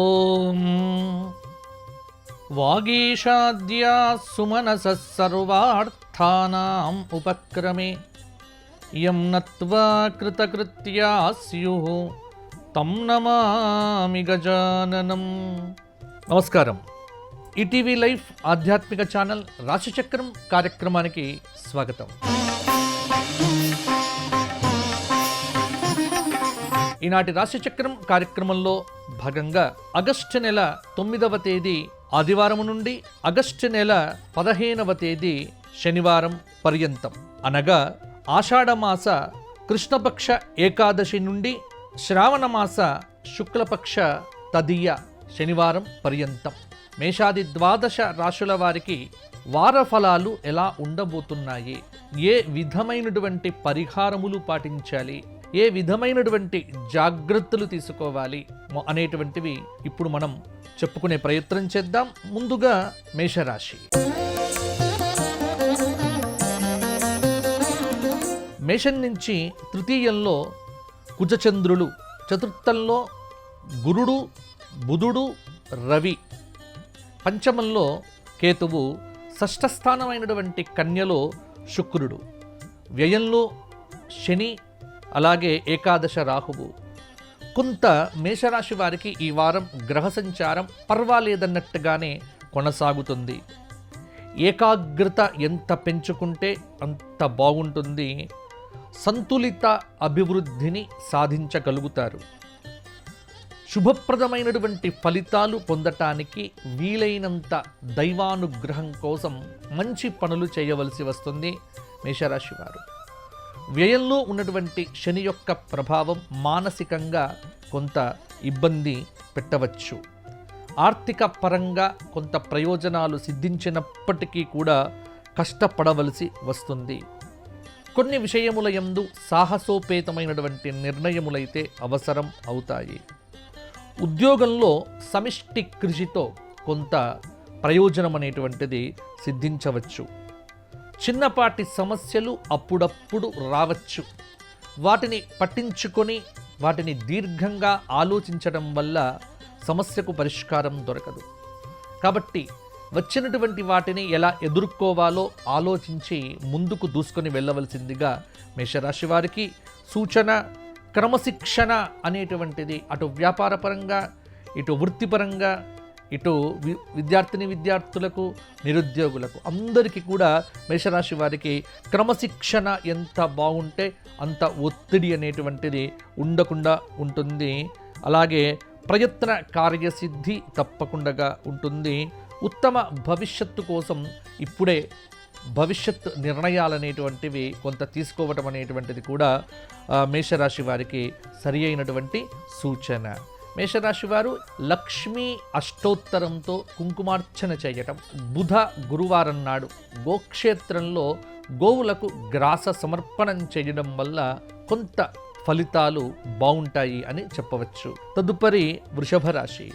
ఓం వాగీషాద్యా సుమనసః సర్వార్థానాం ఉపక్రమే యం నత్వా కృతకృత్యా స్యుః తం నమామి గజాననం. నమస్కారం. ETV life ఆధ్యాత్మిక ఛానల్ రాశిచక్రం కార్యక్రమానికి స్వాగతం. ఈనాటి రాశిచక్రం కార్యక్రమంలో భాగంగా ఆగస్టు నెల 9వ తేదీ ఆదివారం నుండి ఆగస్టు నెల 15వ తేదీ శనివారం పర్యంతం, అనగా ఆషాఢమాస కృష్ణపక్ష ఏకాదశి నుండి శ్రావణమాస శుక్లపక్ష తదియ శనివారం పర్యంతం మేషాది 12 రాశుల వారికి వార ఫలాలు ఎలా ఉండబోతున్నాయి, ఏ విధమైనటువంటి పరిహారములు పాటించాలి, ఏ విధమైనటువంటి జాగ్రత్తలు తీసుకోవాలి అనేటువంటివి ఇప్పుడు మనం చెప్పుకునే ప్రయత్నం చేద్దాం. ముందుగా మేషరాశి. మేషం నుంచి తృతీయంలో కుజచంద్రులు, చతుర్థంలో గురుడు, బుధుడు, రవి, పంచమంలో కేతువు, షష్ఠస్థానమైనటువంటి కన్యలో శుక్రుడు, వ్యయంలో శని, అలాగే ఏకాదశ రాహువు. కొంత మేషరాశి వారికి ఈ వారం గ్రహ సంచారం పర్వాలేదన్నట్టుగానే కొనసాగుతుంది. ఏకాగ్రత ఎంత పెంచుకుంటే అంత బాగుంటుంది. సంతులిత అభివృద్ధిని సాధించగలుగుతారు. శుభప్రదమైనటువంటి ఫలితాలు పొందటానికి వీలైనంత దైవానుగ్రహం కోసం మంచి పనులు చేయవలసి వస్తుంది మేషరాశి వారు. వ్యయంలో ఉన్నటువంటి శని యొక్క ప్రభావం మానసికంగా కొంత ఇబ్బంది పెట్టవచ్చు. ఆర్థిక పరంగా కొంత ప్రయోజనాలు సిద్ధించినప్పటికీ కూడా కష్టపడవలసి వస్తుంది. కొన్ని విషయముల యందు సాహసోపేతమైనటువంటి నిర్ణయములైతే అవసరం అవుతాయి. ఉద్యోగంలో సమిష్టి కృషితో కొంత ప్రయోజనం అనేటువంటిది సిద్ధించవచ్చు. చిన్నపాటి సమస్యలు అప్పుడప్పుడు రావచ్చు. వాటిని పట్టించుకొని వాటిని దీర్ఘంగా ఆలోచించడం వల్ల సమస్యకు పరిష్కారం దొరకదు. కాబట్టి వచ్చినటువంటి వాటిని ఎలా ఎదుర్కోవాలో ఆలోచించి ముందుకు దూసుకొని వెళ్ళవలసిందిగా మేషరాశి వారికి సూచన. క్రమశిక్షణ అనేటువంటిది అటు వ్యాపారపరంగా, ఇటు వృత్తిపరంగా, ఇటు విద్యార్థులకు, నిరుద్యోగులకు అందరికీ కూడా మేషరాశి వారికి క్రమశిక్షణ ఎంత బాగుంటే అంత ఒత్తిడి అనేటువంటిది ఉండకుండా ఉంటుంది. అలాగే ప్రయత్న కార్యసిద్ధి తప్పకుండా ఉంటుంది. ఉత్తమ భవిష్యత్తు కోసం ఇప్పుడే భవిష్యత్ నిర్ణయాలనేటువంటివి కొంత తీసుకోవటం అనేటువంటిది కూడా మేషరాశి వారికి సరి అయినటువంటి సూచన. మేషరాశి వారు లక్ష్మీ అష్టోత్తరంతో కుంకుమార్చన చేయటం, బుధ గురువారం నాడు గోక్షేత్రంలో గోవులకు గ్రాస సమర్పణం చేయడం వల్ల కొంత ఫలితాలు బాగుంటాయి అని చెప్పవచ్చు. తదుపరి వృషభ రాశి.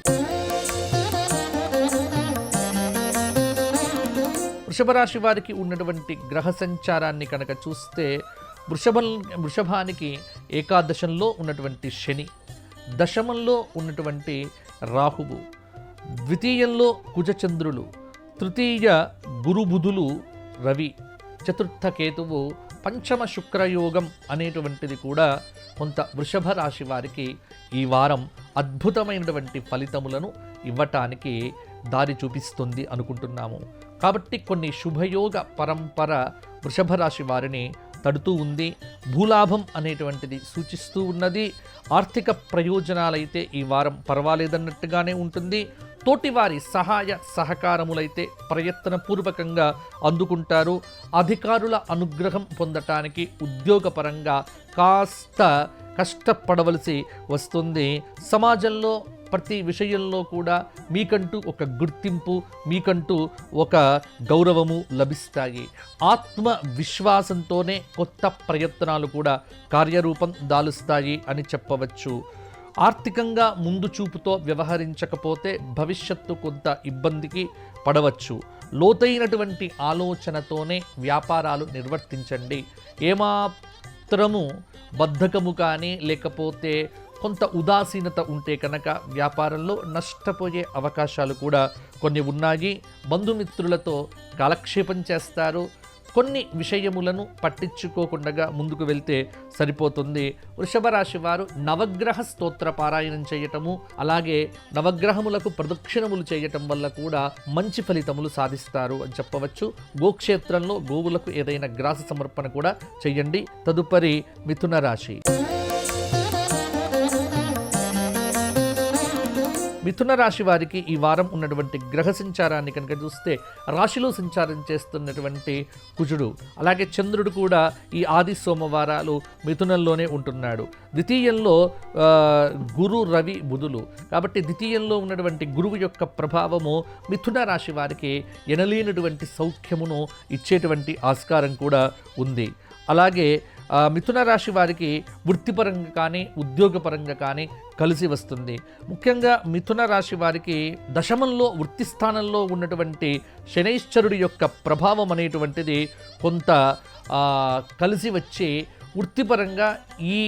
వృషభ రాశి వారికి ఉన్నటువంటి గ్రహ సంచారాన్ని కనుక చూస్తే వృషభానికి ఏకాదశంలో ఉన్నటువంటి శని, దశమంలో ఉన్నటువంటి రాహువు, ద్వితీయంలో కుజచంద్రులు, తృతీయ గురుబుధులు, రవి, చతుర్థ కేతువు, పంచమ శుక్రయోగం అనేటువంటిది కూడా కొంత వృషభ రాశి వారికి ఈ వారం అద్భుతమైనటువంటి ఫలితములను ఇవ్వటానికి దారి చూపిస్తుంది అనుకుంటున్నాము. కాబట్టి కొన్ని శుభయోగ పరంపర వృషభ రాశి వారిని తడుతూ ఉంది. భూలాభం అనేటువంటిది సూచిస్తూ ఉన్నది. ఆర్థిక ప్రయోజనాలైతే ఈ వారం పర్వాలేదన్నట్టుగానే ఉంటుంది. తోటివారి సహాయ సహకారములైతే ప్రయత్నపూర్వకంగా అందుకుంటారు. అధికారుల అనుగ్రహం పొందటానికి ఉద్యోగపరంగా కాస్త కష్టపడవలసి వస్తుంది. సమాజంలో ప్రతి విషయంలో కూడా మీకంటూ ఒక గుర్తింపు, మీకంటూ ఒక గౌరవము లభిస్తాయి. ఆత్మవిశ్వాసంతోనే కొత్త ప్రయత్నాలు కూడా కార్యరూపం దాలుస్తాయి అని చెప్పవచ్చు. ఆర్థికంగా ముందు చూపుతో వ్యవహరించకపోతే భవిష్యత్తు కొంత ఇబ్బందికి పడవచ్చు. లోతైనటువంటి ఆలోచనతోనే వ్యాపారాలు నిర్వర్తించండి. ఏమాత్రము బద్ధకము కానీ లేకపోతే కొంత ఉదాసీనత ఉంటే కనుక వ్యాపారంలో నష్టపోయే అవకాశాలు కూడా కొన్ని ఉన్నాయి. బంధుమిత్రులతో కాలక్షేపం చేస్తారు. కొన్ని విషయములను పట్టించుకోకుండా ముందుకు వెళ్తే సరిపోతుంది. వృషభ రాశి వారు నవగ్రహ స్తోత్ర పారాయణం చేయటము, అలాగే నవగ్రహములకు ప్రదక్షిణములు చేయటం వల్ల కూడా మంచి ఫలితములు సాధిస్తారు అని చెప్పవచ్చు. గోక్షేత్రంలో గోవులకు ఏదైనా గ్రాస సమర్పణ కూడా చేయండి. తదుపరి మిథున రాశి. మిథున రాశి వారికి ఈ వారం ఉన్నటువంటి గ్రహ సంచారాన్ని కనుక చూస్తే రాశిలో సంచారం చేస్తున్నటువంటి కుజుడు, అలాగే చంద్రుడు కూడా ఈ ఆది సోమవారాలు మిథునంలోనే ఉంటున్నాడు. ద్వితీయంలో గురు రవి బుధులు, కాబట్టి ద్వితీయంలో ఉన్నటువంటి గురువు యొక్క ప్రభావము మిథున రాశి వారికి ఎనలేనటువంటి సౌఖ్యమును ఇచ్చేటువంటి ఆస్కారం కూడా ఉంది. అలాగే మిథున రాశి వారికి వృత్తిపరంగా కానీ ఉద్యోగపరంగా కానీ కలిసి వస్తుంది. ముఖ్యంగా మిథున రాశి వారికి దశమంలో వృత్తి స్థానంలో ఉన్నటువంటి శనైశ్చరుడి యొక్క ప్రభావం అనేటువంటిది కొంత కలిసి వచ్చి వృత్తిపరంగా ఈ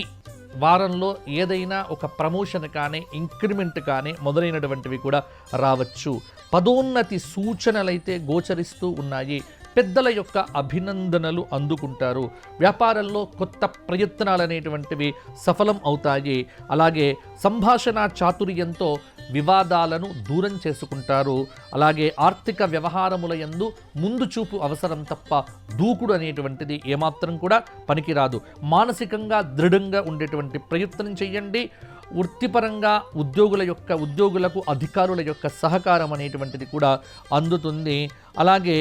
వారంలో ఏదైనా ఒక ప్రమోషన్ కానీ ఇంక్రిమెంట్ కానీ మొదలైనటువంటివి కూడా రావచ్చు. పదోన్నతి సూచనలైతే గోచరిస్తూ ఉన్నాయి. పెద్దల యొక్క అభినందనలు అందుకుంటారు. వ్యాపారంలో కొత్త ప్రయత్నాలు అనేటువంటివి సఫలం అవుతాయి. అలాగే సంభాషణ చాతుర్యంతో వివాదాలను దూరం చేసుకుంటారు. అలాగే ఆర్థిక వ్యవహారముల యందు ముందు చూపు అవసరం తప్ప దూకుడు అనేటువంటిది ఏమాత్రం కూడా పనికిరాదు. మానసికంగా దృఢంగా ఉండేటువంటి ప్రయత్నం చేయండి. వృత్తిపరంగా ఉద్యోగులకు అధికారుల యొక్క సహకారం అనేటువంటిది కూడా అందుతుంది. అలాగే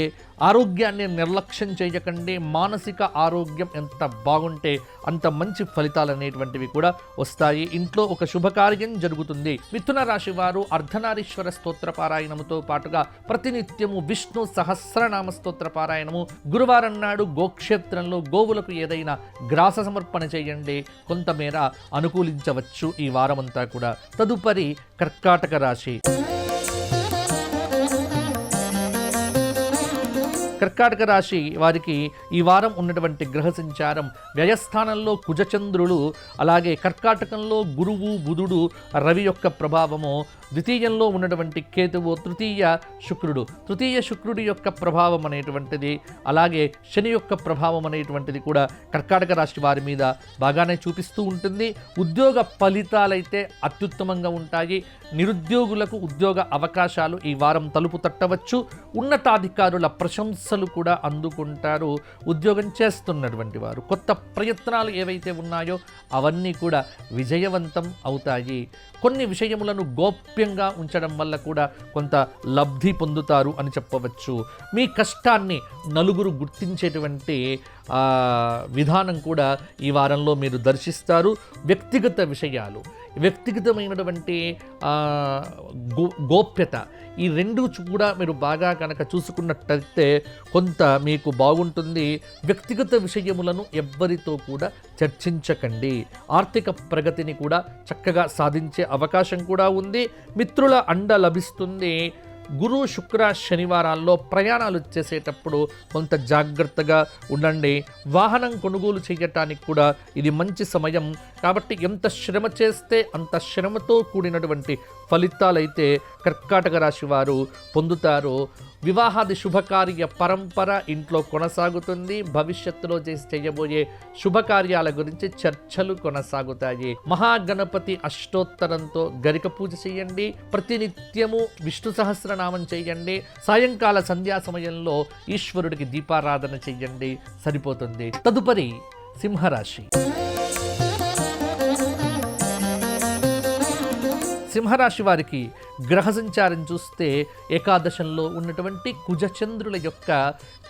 ఆరోగ్యాన్ని నిర్లక్ష్యం చేయకండి. మానసిక ఆరోగ్యం ఎంత బాగుంటే అంత మంచి ఫలితాలు అనేటువంటివి కూడా వస్తాయి. ఇంట్లో ఒక శుభకార్యం జరుగుతుంది. మిథున రాశి వారు అర్ధనారీశ్వర స్తోత్ర పారాయణముతో పాటుగా ప్రతినిత్యము విష్ణు సహస్రనామ స్తోత్ర పారాయణము, గురువారం నాడు గోక్షేత్రంలో గోవులకు ఏదైనా గ్రాస సమర్పణ చేయండి. కొంతమేర అనుకూలించవచ్చు ఈ వారమంతా కూడా. తదుపరి కర్కాటక రాశి. కర్కాటక రాశి వారికి ఈ వారం ఉన్నటువంటి గ్రహ సంచారం వ్యయస్థానంలో కుజచంద్రులు, అలాగే కర్కాటకంలో గురువు బుధుడు రవి యొక్క ప్రభావము, ద్వితీయంలో ఉన్నటువంటి కేతువు, తృతీయ శుక్రుడి యొక్క ప్రభావం అనేటువంటిది, అలాగే శని యొక్క ప్రభావం అనేటువంటిది కూడా కర్కాటక రాశి వారి మీద బాగానే చూపిస్తూ ఉంటుంది. ఉద్యోగ ఫలితాలైతే అత్యుత్తమంగా ఉంటాయి. నిరుద్యోగులకు ఉద్యోగ అవకాశాలు ఈ వారం తలుపు తట్టవచ్చు. ఉన్నతాధికారుల ప్రశంసలు కూడా అందుకుంటారు. ఉద్యోగం చేస్తున్నటువంటి వారు కొత్త ప్రయత్నాలు ఏవైతే ఉన్నాయో అవన్నీ కూడా విజయవంతం అవుతాయి. కొన్ని విషయములను గోప్యంగా ఉంచడం వల్ల కూడా కొంత లబ్ధి పొందుతారు అని చెప్పవచ్చు. మీ కష్టాన్ని నలుగురు గుర్తించేటువంటి విధానం కూడా ఈ వారంలో మీరు దర్శిస్తారు. వ్యక్తిగత విషయాలు, వ్యక్తిగతమైనటువంటి గోప్యత, ఈ రెండు కూడా మీరు బాగా కనుక చూసుకున్నట్టయితే కొంత మీకు బాగుంటుంది. వ్యక్తిగత విషయములను ఎవ్వరితో కూడా చర్చించకండి. ఆర్థిక ప్రగతిని కూడా చక్కగా సాధించే అవకాశం కూడా ఉంది. మిత్రుల అండ లభిస్తుంది. గురు శుక్ర శనివారాల్లో ప్రయాణాలు చేసేటప్పుడు కొంత జాగ్రత్తగా ఉండండి. వాహనం కొనుగోలు చేయటానికి కూడా ఇది మంచి సమయం. కాబట్టి ఎంత శ్రమ చేస్తే అంత శ్రమతో కూడినటువంటి ఫలితాలైతే కర్కాటక రాశి వారు పొందుతారు. వివాహాది శుభకార్య పరంపర ఇంట్లో కొనసాగుతుంది. భవిష్యత్తులో చేయబోయే శుభకార్యాల గురించి చర్చలు కొనసాగుతాయి. మహాగణపతి అష్టోత్తరంతో గరిక పూజ చేయండి. ప్రతినిత్యము విష్ణు సహస్రనామం చేయండి. సాయంకాల సంధ్యా సమయంలో ఈశ్వరుడికి దీపారాధన చేయండి, సరిపోతుంది. తదుపరి సింహరాశి. సింహరాశి వారికి గ్రహ సంచారం చూస్తే ఏకాదశంలో ఉన్నటువంటి కుజచంద్రుల యొక్క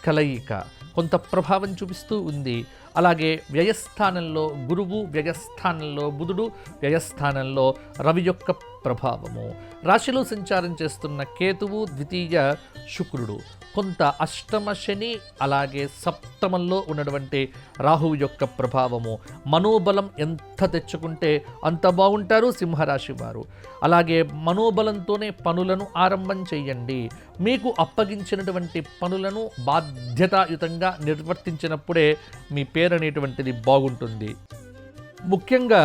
కలయిక కొంత ప్రభావం చూపిస్తూ ఉంది. అలాగే వ్యయస్థానంలో గురువు, వ్యయస్థానంలో బుధుడు, వ్యయస్థానంలో రవి యొక్క ప్రభావము, రాశిలో సంచారం చేస్తున్న కేతువు, ద్వితీయ శుక్రుడు, కొంత అష్టమ శని, అలాగే సప్తమంలో ఉన్నటువంటి రాహువు యొక్క ప్రభావము. మనోబలం ఎంత తెచ్చుకుంటే అంత బాగుంటారు సింహరాశి వారు. అలాగే మనోబలంతోనే పనులను ఆరంభం చేయండి. మీకు అప్పగించినటువంటి పనులను బాధ్యతాయుతంగా నిర్వర్తించినప్పుడే మీ పేరు అనేటువంటిది బాగుంటుంది. ముఖ్యంగా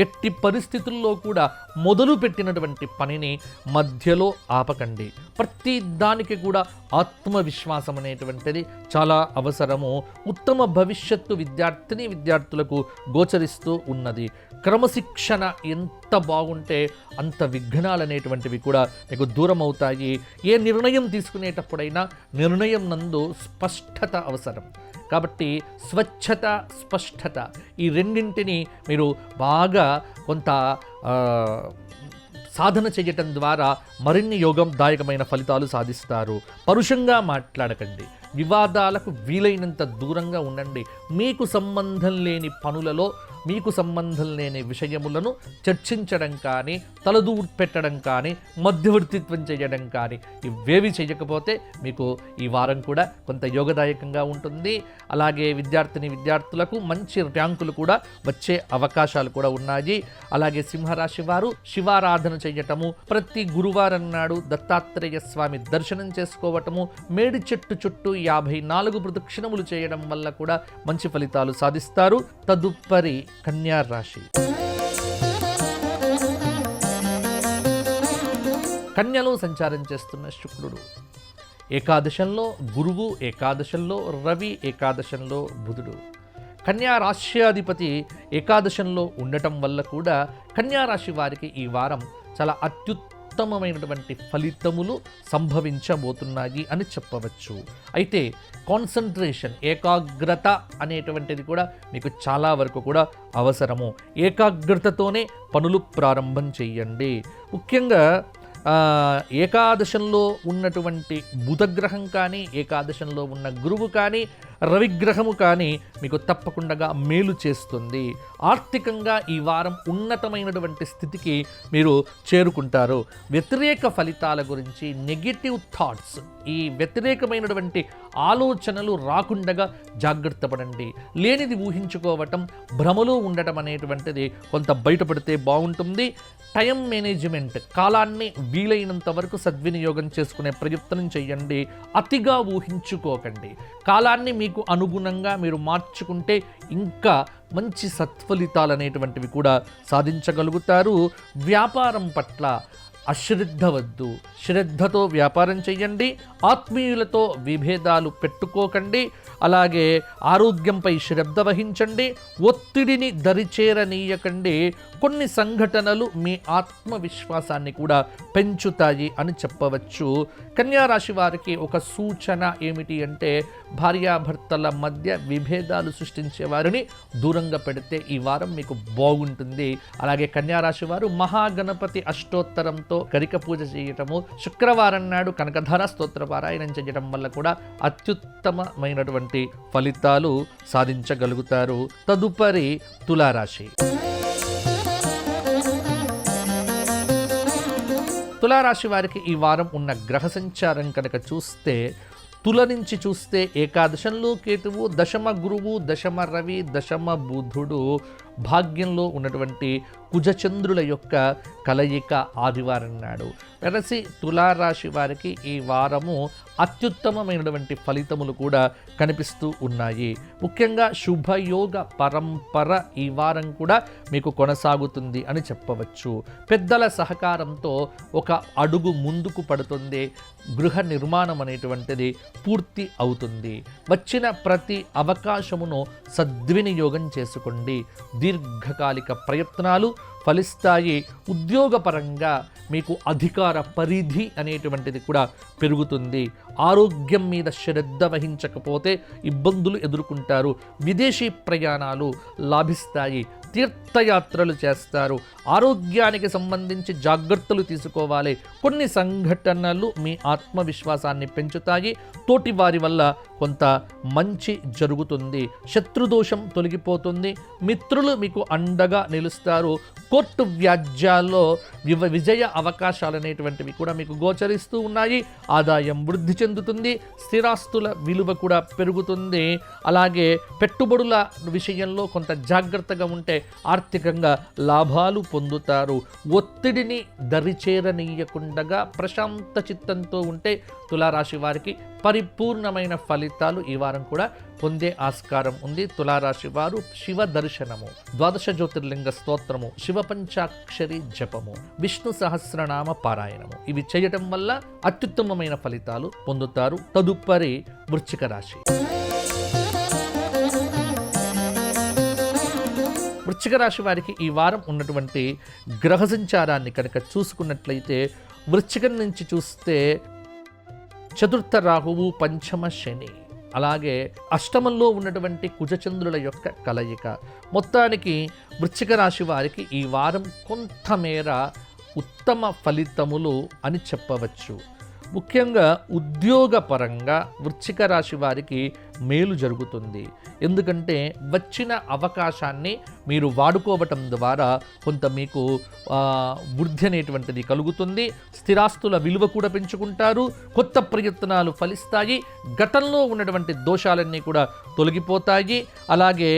ఎట్టి పరిస్థితుల్లో కూడా మొదలు పెట్టినటువంటి పనిని మధ్యలో ఆపకండి. ప్రతి దానికి కూడా ఆత్మవిశ్వాసం అనేటువంటిది చాలా అవసరము. ఉత్తమ భవిష్యత్తు విద్యార్థులకు గోచరిస్తూ ఉన్నది. క్రమశిక్షణ ఎంత బాగుంటే అంత విఘ్నాలు అనేటువంటివి కూడా మీకు దూరం అవుతాయి. ఏ నిర్ణయం తీసుకునేటప్పుడైనా నిర్ణయం నందు స్పష్టత అవసరం. కాబట్టి స్వచ్ఛత, స్పష్టత ఈ రెండింటిని మీరు బాగా కొంత సాధన చేయటం ద్వారా మరిన్ని యోగదాయకమైన ఫలితాలు సాధిస్తారు. పరుషంగా మాట్లాడకండి. వివాదాలకు వీలైనంత దూరంగా ఉండండి. మీకు సంబంధం లేని పనులలో, మీకు సంబంధం లేని విషయములను చర్చించడం కానీ, తలదూర్ పెట్టడం కానీ, మధ్యవర్తిత్వం చేయడం కానీ ఇవేవి చేయకపోతే మీకు ఈ వారం కూడా కొంత యోగదాయకంగా ఉంటుంది. అలాగే విద్యార్థులకు మంచి ర్యాంకులు కూడా వచ్చే అవకాశాలు కూడా ఉన్నాయి. అలాగే సింహరాశి వారు శివారాధన చేయటము, ప్రతి గురువారం నాడు దత్తాత్రేయ స్వామి దర్శనం చేసుకోవటము, మేడి చెట్టు చుట్టూ 54 ప్రదక్షిణములు చేయడం వల్ల కూడా మంచి ఫలితాలు సాధిస్తారు. తదుపరి కన్యా రాశి. కన్యలో సంచారం చేస్తున్న శుక్రుడు ఏకాదశంలో గురువు, ఏకాదశంలో రవి, ఏకాదశంలో బుధుడు. కన్యా రాశ్యాధిపతి ఏకాదశంలో ఉండటం వల్ల కూడా కన్యా రాశి వారికి ఈ వారం చాలా అత్యుత్తమమైనటువంటి ఫలితములు సంభవించబోతున్నాయి అని చెప్పవచ్చు. అయితే కాన్సన్ట్రేషన్, ఏకాగ్రత అనేటువంటిది కూడా మీకు చాలా వరకు కూడా అవసరము. ఏకాగ్రతతోనే పనులు ప్రారంభం చేయండి. ముఖ్యంగా ఏకాదశంలో ఉన్నటువంటి బుధగ్రహం కానీ, ఏకాదశంలో ఉన్న గురువు కానీ, రవిగ్రహము కానీ మీకు తప్పకుండా మేలు చేస్తుంది. ఆర్థికంగా ఈ వారం ఉన్నతమైనటువంటి స్థితికి మీరు చేరుకుంటారు. వ్యతిరేక ఫలితాల గురించి, నెగిటివ్ థాట్స్, ఈ వ్యతిరేకమైనటువంటి ఆలోచనలు రాకుండా జాగ్రత్త పడండి. లేనిది ఊహించుకోవటం, భ్రమలో ఉండటం అనేటువంటిది కొంత బయటపడితే బాగుంటుంది. టైం మేనేజ్మెంట్, కాలాన్ని వీలైనంత వరకు సద్వినియోగం చేసుకునే ప్రయత్నం చేయండి. అతిగా ఊహించుకోకండి. కాలాన్ని మీకు అనుగుణంగా మీరు మార్చుకుంటే ఇంకా మంచి సత్ఫలితాలు అనేటువంటివి కూడా సాధించగలుగుతారు. వ్యాపారం పట్ల అశ్రద్ధ వద్దు, శ్రద్ధతో వ్యాపారం చేయండి. ఆత్మీయులతో విభేదాలు పెట్టుకోకండి. అలాగే ఆరోగ్యంపై శ్రద్ధ వహించండి. ఒత్తిడిని దరిచేరనీయకండి. కొన్ని సంఘటనలు మీ ఆత్మవిశ్వాసాన్ని కూడా పెంచుతాయి అని చెప్పవచ్చు. కన్యా రాశి వారికి ఒక సూచన ఏమిటి అంటే, భార్యాభర్తల మధ్య విభేదాలు సృష్టించే వారిని దూరంగా పెడితే ఈ వారం మీకు బాగుంటుంది. అలాగే కన్యా రాశి వారు మహాగణపతి అష్టోత్తరంతో గరిక పూజ చేయటము, శుక్రవారం నాడు కనకధార స్తోత్ర పారాయణం చేయడం వల్ల కూడా అత్యుత్తమమైనటువంటి ఫలితాలు సాధించగలుగుతారు. తదుపరి తులారాశి. తులారాశి వారికి ఈ వారం ఉన్న గ్రహ సంచారం కనుక చూస్తే, తుల నుంచి చూస్తే ఏకాదశంలో కేతువు, దశమ గురువు, దశమ రవి, దశమ బుధుడు, భాగ్యంలో ఉన్నటువంటి కుజచంద్రుల యొక్క కలయిక ఆదివారం నాడు. వెరసి తులారాశి వారికి ఈ వారము అత్యుత్తమమైనటువంటి ఫలితములు కూడా కనిపిస్తూ ఉన్నాయి. ముఖ్యంగా శుభయోగ పరంపర ఈ వారం కూడా మీకు కొనసాగుతుంది అని చెప్పవచ్చు. పెద్దల సహకారంతో ఒక అడుగు ముందుకు పడుతుంది. గృహ నిర్మాణం అనేటువంటిది పూర్తి అవుతుంది. వచ్చిన ప్రతి అవకాశమును సద్వినియోగం చేసుకోండి. దీర్ఘకాలిక ప్రయత్నాలు ఫలిస్తాయి. ఉద్యోగపరంగా మీకు అధికార పరిధి అనేటువంటిది కూడా పెరుగుతుంది. ఆరోగ్యం మీద శ్రద్ధ వహించకపోతే ఇబ్బందులు ఎదుర్కొంటారు. విదేశీ ప్రయాణాలు లాభిస్తాయి. తీర్థయాత్రలు చేస్తారు. ఆరోగ్యానికి సంబంధించి జాగ్రత్తలు తీసుకోవాలి. కొన్ని సంఘటనలు మీ ఆత్మవిశ్వాసాన్ని పెంచుతాయి. తోటి వారి వల్ల కొంత మంచి జరుగుతుంది. శత్రుదోషం తొలగిపోతుంది. మిత్రులు మీకు అండగా నిలుస్తారు. కోర్టు వ్యాజ్యాల్లో విజయ అవకాశాలు అనేటువంటివి కూడా మీకు గోచరిస్తూ ఉన్నాయి. ఆదాయం వృద్ధి చెందుతుంది. స్థిరాస్తుల విలువ కూడా పెరుగుతుంది. అలాగే పెట్టుబడుల విషయంలో కొంత జాగ్రత్తగా ఉంటే ఆర్థికంగా లాభాలు పొందుతారు. ఒత్తిడిని దరిచేరనీయకుండగా ప్రశాంత చిత్తంతో ఉంటే తులారాశి వారికి పరిపూర్ణమైన ఫలితాలు ఈ వారం కూడా పొందే ఆస్కారం ఉంది. తులారాశి వారు శివ దర్శనము, ద్వాదశ జ్యోతిర్లింగ స్తోత్రము, శివ పంచాక్షరి జపము, విష్ణు సహస్రనామ పారాయణము ఇవి చేయటం వల్ల అత్యుత్తమమైన ఫలితాలు పొందుతారు. తదుపరి వృశ్చిక రాశి. వృశ్చిక రాశి వారికి ఈ వారం ఉన్నటువంటి గ్రహ సంచారాన్ని కనుక చూసుకున్నట్లయితే వృశ్చికం నుంచి చూస్తే చతుర్థ రాహువు, పంచమ శని, అలాగే అష్టమంలో ఉన్నటువంటి కుజచంద్రుల యొక్క కలయిక. మొత్తానికి వృశ్చిక రాశి వారికి ఈ వారం కొంతమేర ఉత్తమ ఫలితములు అని చెప్పవచ్చు. ముఖ్యంగా ఉద్యోగపరంగా వృశ్చిక రాశి వారికి మేలు జరుగుతుంది. ఎందుకంటే వచ్చిన అవకాశాన్ని మీరు వాడుకోవటం ద్వారా కొంత మీకు వృద్ధి అనేటువంటిది కలుగుతుంది. స్థిరాస్తుల విలువ కూడా పెంచుకుంటారు. కొత్త ప్రయత్నాలు ఫలిస్తాయి. గతంలో ఉన్నటువంటి దోషాలన్నీ కూడా తొలగిపోతాయి. అలాగే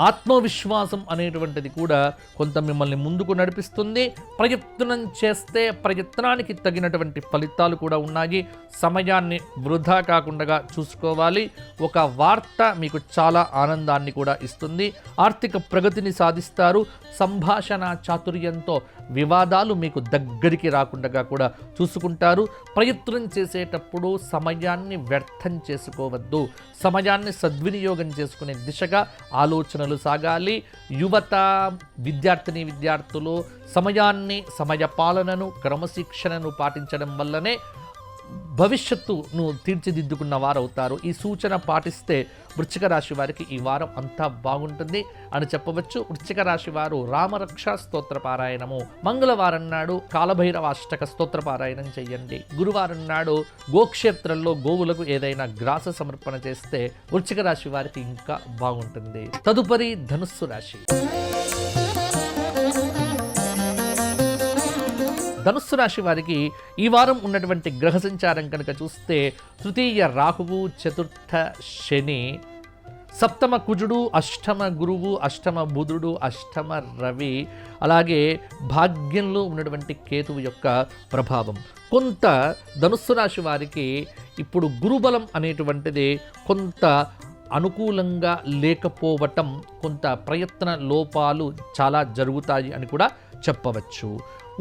ఆత్మవిశ్వాసం అనేటువంటిది కూడా కొంత మిమ్మల్ని ముందుకు నడిపిస్తుంది. ప్రయత్నం చేస్తే ప్రయత్నానికి తగినటువంటి ఫలితాలు కూడా ఉన్నాయి. సమయాన్ని వృధా కాకుండా చూసుకోవాలి. ఒక వార్త మీకు చాలా ఆనందాన్ని కూడా ఇస్తుంది. ఆర్థిక ప్రగతిని సాధిస్తారు. సంభాషణ చాతుర్యంతో వివాదాలు మీకు దగ్గరికి రాకుండా కూడా చూసుకుంటారు. ప్రయత్నం చేసేటప్పుడు సమయాన్ని వ్యర్థం చేసుకోవద్దు. సమయాన్ని సద్వినియోగం చేసుకునే దిశగా ఆలోచనలు సాగాలి. యువత, విద్యార్థులు సమయాన్ని, సమయపాలనను, క్రమశిక్షణను పాటించడం వల్లనే భవిష్యత్తును తీర్చిదిద్దుకున్న వారు అవుతారు. ఈ సూచన పాటిస్తే వృశ్చిక రాశి వారికి ఈ వారం అంతా బాగుంటుంది అని చెప్పవచ్చు. వృశ్చిక రాశి వారు రామరక్ష స్తోత్ర పారాయణము, మంగళవారం నాడు కాలభైరవ అష్టక స్తోత్ర పారాయణం చెయ్యండి. గురువారం నాడు గోక్షేత్రంలో గోవులకు ఏదైనా గ్రాస సమర్పణ చేస్తే వృశ్చిక రాశి వారికి ఇంకా బాగుంటుంది. తదుపరి ధనుస్సు రాశి. ధనుస్సు రాశి వారికి ఈ వారం ఉన్నటువంటి గ్రహ సంచారం కనుక చూస్తే తృతీయ రాహువు, చతుర్థ శని, సప్తమ కుజుడు, అష్టమ గురువు, అష్టమ బుధుడు, అష్టమ రవి, అలాగే భాగ్యంలో ఉన్నటువంటి కేతువు యొక్క ప్రభావం. కొంత ధనుస్సు రాశి వారికి ఇప్పుడు గురుబలం అనేటువంటిది కొంత అనుకూలంగా లేకపోవటం, కొంత ప్రయత్న లోపాలు చాలా జరుగుతాయి అని కూడా చెప్పవచ్చు.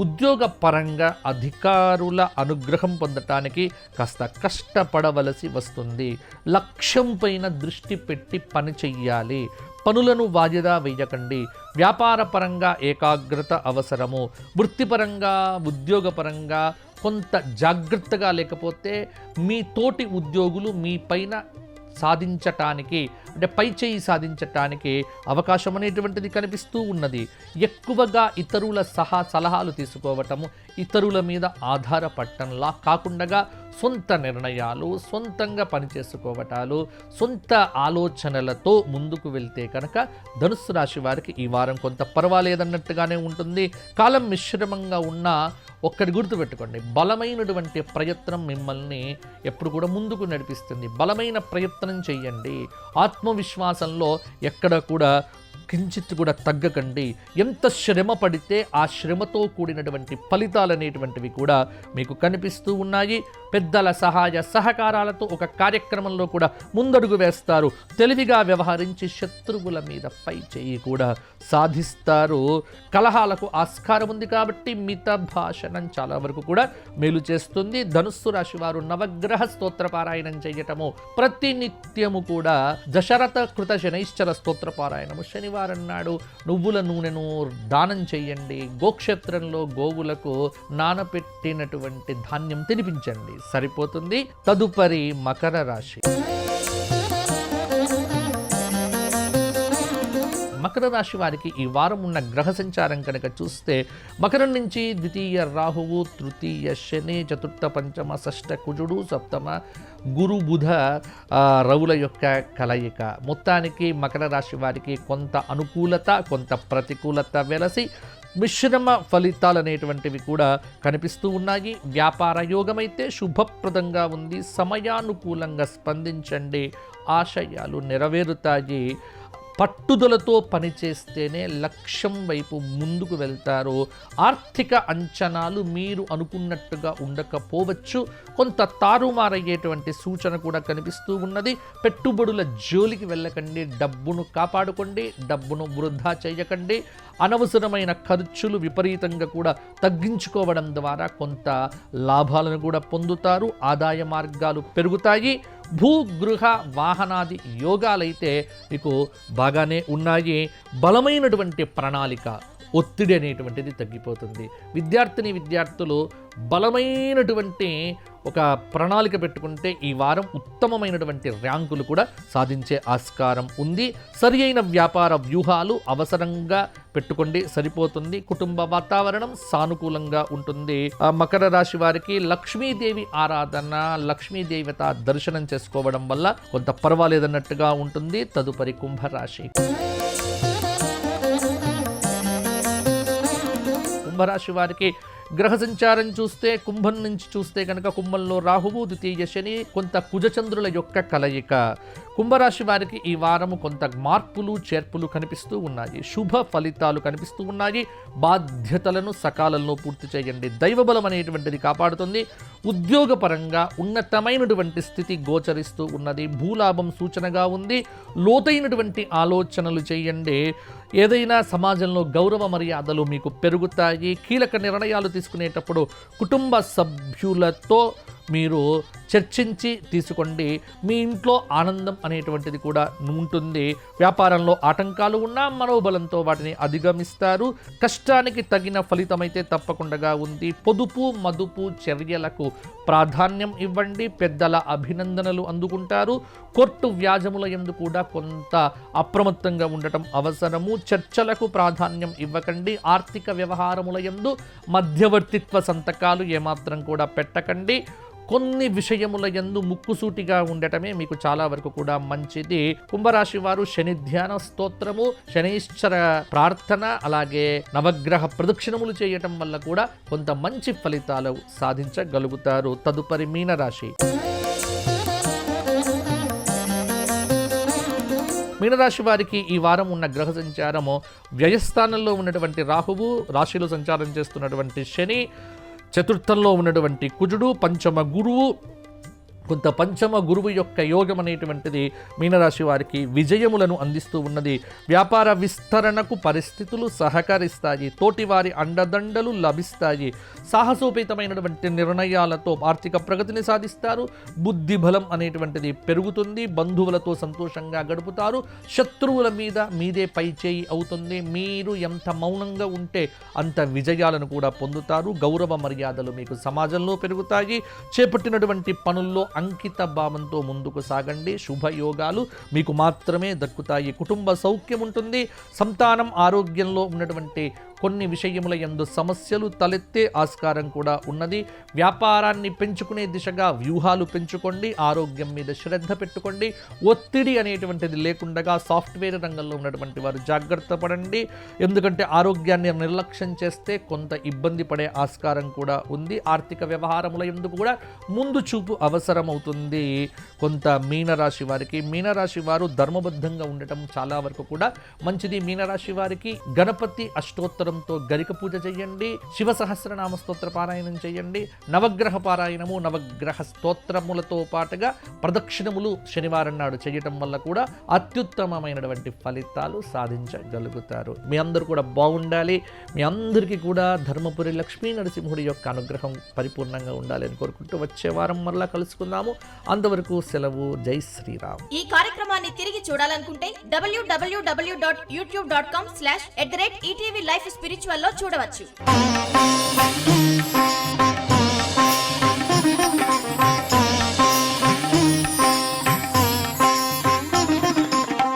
ఉద్యోగ పరంగా అధికారుల అనుగ్రహం పొందటానికి కాస్త కష్టపడవలసి వస్తుంది. లక్ష్యం పైన దృష్టి పెట్టి పని చెయ్యాలి. పనులను వాయిదా వేయకండి. వ్యాపార పరంగా ఏకాగ్రత అవసరము. వృత్తిపరంగా, ఉద్యోగపరంగా కొంత జాగ్రత్తగా లేకపోతే మీ తోటి ఉద్యోగులు మీ పైన సాధించటానికి, అంటే పై చేయి సాధించటానికి అవకాశం అనేటువంటిది కనిపిస్తూ ఉన్నది. ఎక్కువగా ఇతరుల సలహాలు తీసుకోవటము, ఇతరుల మీద ఆధారపడటంలా కాకుండా సొంత నిర్ణయాలు, సొంతంగా పనిచేసుకోవటాలు, సొంత ఆలోచనలతో ముందుకు వెళ్తే కనుక ధనుస్సు రాశి వారికి ఈ వారం కొంత పర్వాలేదన్నట్టుగానే ఉంటుంది. కాలం మిశ్రమంగా ఉన్నా ఒక్కటి గుర్తుపెట్టుకోండి, బలమైనటువంటి ప్రయత్నం మిమ్మల్ని ఎప్పుడు కూడా ముందుకు నడిపిస్తుంది. బలమైన ప్రయత్నం చేయండి. ఆత్మవిశ్వాసంలో ఎక్కడ కూడా కించిత్ కూడా తగ్గకండి. ఎంత శ్రమ పడితే ఆ శ్రమతో కూడినటువంటి ఫలితాలు అనేటువంటివి కూడా మీకు కనిపిస్తూ ఉన్నాయి. పెద్దల సహాయ సహకారాలతో ఒక కార్యక్రమంలో కూడా ముందడుగు వేస్తారు. తెలివిగా వ్యవహరించి శత్రువుల మీద పై చేయి కూడా సాధిస్తారు. కలహాలకు ఆస్కారం ఉంది కాబట్టి మిత భాషణం చాలా వరకు కూడా మేలు చేస్తుంది. ధనుస్సు రాశి వారు నవగ్రహ స్తోత్ర పారాయణం చేయటము, ప్రతినిత్యము కూడా దశరథ కృత శనైశ్చర స్తోత్ర పారాయణము, శనివారం నాడు నువ్వుల నూనెను దానం చేయండి. గోక్షేత్రంలో గోవులకు నానపెట్టినటువంటి ధాన్యం తినిపించండి, సరిపోతుంది. తదుపరి మకర రాశి. మకర రాశి వారికి ఈ వారం ఉన్న గ్రహ సంచారం కనుక చూస్తే మకరం నుంచి ద్వితీయ రాహువు, తృతీయ శని, చతుర్థ పంచమ షష్ఠ కుజుడు, సప్తమ గురు బుధ రవుల యొక్క కలయిక. మొత్తానికి మకర రాశి వారికి కొంత అనుకూలత, కొంత ప్రతికూలత వెలసి మిశ్రమ ఫలితాలు అనేటువంటివి కూడా కనిపిస్తూ ఉన్నాయి. వ్యాపార యోగమైతే శుభప్రదంగా ఉంది. సమయానుకూలంగా స్పందించండి, ఆశయాలు నెరవేరుతాయి. పట్టుదలతో పనిచేస్తేనే లక్ష్యం వైపు ముందుకు వెళ్తారు. ఆర్థిక అంచనాలు మీరు అనుకున్నట్టుగా ఉండకపోవచ్చు, కొంత తారుమారయ్యేటువంటి సూచన కూడా కనిపిస్తూ ఉన్నది. పెట్టుబడుల జోలికి వెళ్ళకండి, డబ్బును కాపాడుకోండి, డబ్బును వృధా చేయకండి. అనవసరమైన ఖర్చులు విపరీతంగా కూడా తగ్గించుకోవడం ద్వారా కొంత లాభాలను కూడా పొందుతారు. ఆదాయ మార్గాలు పెరుగుతాయి. భూగృహ వాహనాది యోగాలైతే మీకు బాగానే ఉన్నాయి. బలమైనటువంటి ప్రణాళిక, ఒత్తిడి అనేటువంటిది తగ్గిపోతుంది. విద్యార్థులు బలమైనటువంటి ఒక ప్రణాళిక పెట్టుకుంటే ఈ వారం ఉత్తమమైనటువంటి ర్యాంకులు కూడా సాధించే ఆస్కారం ఉంది. సరి అయిన వ్యాపార వ్యూహాలు అవసరంగా పెట్టుకోండి, సరిపోతుంది. కుటుంబ వాతావరణం సానుకూలంగా ఉంటుంది. మకర రాశి వారికి లక్ష్మీదేవి ఆరాధన, లక్ష్మీదేవత దర్శనం చేసుకోవడం వల్ల కొంత పర్వాలేదన్నట్టుగా ఉంటుంది. తదుపరి కుంభరాశి. కుంభరాశి వారికి గ్రహ సంచారం చూస్తే, కుంభం నుంచి చూస్తే కనుక కుంభంలో రాహువు, ద్వితీయ శని, కొంత కుజచంద్రుల యొక్క కలయిక. కుంభరాశి వారికి ఈ వారము కొంత మార్పులు చేర్పులు కనిపిస్తూ ఉన్నాయి. శుభ ఫలితాలు కనిపిస్తూ ఉన్నాయి. బాధ్యతలను సకాలంలో పూర్తి చేయండి. దైవబలం అనేటువంటిది కాపాడుతుంది. ఉద్యోగపరంగా ఉన్నతమైనటువంటి స్థితి గోచరిస్తూ ఉన్నది. భూలాభం సూచనగా ఉంది. లోతైనటువంటి ఆలోచనలు చేయండి. ఏదైనా సమాజంలో గౌరవ మర్యాదలు మీకు పెరుగుతాయి. కీలక నిర్ణయాలు తీసుకునేటప్పుడు కుటుంబ సభ్యులతో మీరు చర్చించి తీసుకోండి. మీ ఇంట్లో ఆనందం అనేటువంటిది కూడా ఉంటుంది. వ్యాపారంలో ఆటంకాలు ఉన్నా మనోబలంతో వాటిని అధిగమిస్తారు. కష్టానికి తగిన ఫలితమైతే తప్పకుండా ఉంది. పొదుపు మదుపు చర్యలకు ప్రాధాన్యం ఇవ్వండి. పెద్దల అభినందనలు అందుకుంటారు. కోర్టు వ్యాజముల యందు కూడా కొంత అప్రమత్తంగా ఉండటం అవసరము. చర్చలకు ప్రాధాన్యం ఇవ్వకండి. ఆర్థిక వ్యవహారముల యందు మధ్యవర్తిత్వ సంతకాలు ఏమాత్రం కూడా పెట్టకండి. కొన్ని విషయముల యందు ముక్కుసూటిగా ఉండటమే మీకు చాలా వరకు కూడా మంచిది. కుంభరాశి వారు శని ధ్యాన స్తోత్రము, శనీశ్వర ప్రార్థన, అలాగే నవగ్రహ ప్రదక్షిణములు చేయటం వల్ల కూడా కొంత మంచి ఫలితాలు సాధించగలుగుతారు. తదుపరి మీనరాశి. మీనరాశి వారికి ఈ వారం ఉన్న గ్రహ సంచారము వ్యయస్థానంలో ఉన్నటువంటి రాహువు, రాశిలో సంచారం చేస్తున్నటువంటి శని, చతుర్థంలో ఉన్నటువంటి కుజుడు, పంచమ గురువు, కొంత పంచమ గురువు యొక్క యోగం అనేటువంటిది మీనరాశి వారికి విజయములను అందిస్తూ ఉన్నది. వ్యాపార విస్తరణకు పరిస్థితులు సహకరిస్తాయి. తోటివారి అండదండలు లభిస్తాయి. సాహసోపేతమైనటువంటి నిర్ణయాలతో ఆర్థిక ప్రగతిని సాధిస్తారు. బుద్ధి బలం అనేటువంటిది పెరుగుతుంది. బంధువులతో సంతోషంగా గడుపుతారు. శత్రువుల మీద మీదే పైచేయి అవుతుంది. మీరు ఎంత మౌనంగా ఉంటే అంత విజయాలను కూడా పొందుతారు. గౌరవ మర్యాదలు మీకు సమాజంలో పెరుగుతాయి. చేపట్టినటువంటి పనుల్లో అంకిత భావంతో ముందుకు సాగండి. శుభయోగాలు మీకు మాత్రమే దక్కుతాయి. కుటుంబ సౌఖ్యం ఉంటుంది. సంతానం ఆరోగ్యంలో ఉన్నటువంటి కొన్ని విషయముల యందు సమస్యలు తలెత్తే ఆస్కారం కూడా ఉన్నది. వ్యాపారాన్ని పెంచుకునే దిశగా వ్యూహాలు పెంచుకోండి. ఆరోగ్యం మీద శ్రద్ధ పెట్టుకోండి. ఒత్తిడి అనేటువంటిది లేకుండా సాఫ్ట్వేర్ రంగంలో ఉన్నటువంటి వారు జాగ్రత్త పడండి. ఎందుకంటే ఆరోగ్యాన్ని నిర్లక్ష్యం చేస్తే కొంత ఇబ్బంది పడే ఆస్కారం కూడా ఉంది. ఆర్థిక వ్యవహారముల యందు కూడా ముందు చూపు అవసరమవుతుంది. కొంత మీనరాశి వారికి, మీనరాశి వారు ధర్మబద్ధంగా ఉండటం చాలా వరకు కూడా మంచిది. మీనరాశి వారికి గణపతి అష్టోత్తరంతో గరిక పూజ చేయండి. శివ సహస్రనామ స్తోత్ర పారాయణం చేయండి. నవగ్రహ పారాయణము, నవగ్రహ స్తోత్రములతో పాటుగా ప్రదక్షిణములు శనివారం నాడు చేయటం వల్ల కూడా అత్యుత్తమమైనటువంటి ఫలితాలు సాధించగలుగుతారు. మీ అందరూ కూడా బాగుండాలి. మీ అందరికీ కూడా ధర్మపురి లక్ష్మీ నరసింహుడి యొక్క అనుగ్రహం పరిపూర్ణంగా ఉండాలి అని కోరుకుంటూ వచ్చే వారం మరలా కలుసుకుందాము. అంతవరకు సెలవు. జై శ్రీరామ్. ఈ కార్యక్రమాన్ని తిరిగి చూడాలనుకుంటే www.youtube.com/@ETV Life Spiritual లో చూడవచ్చు.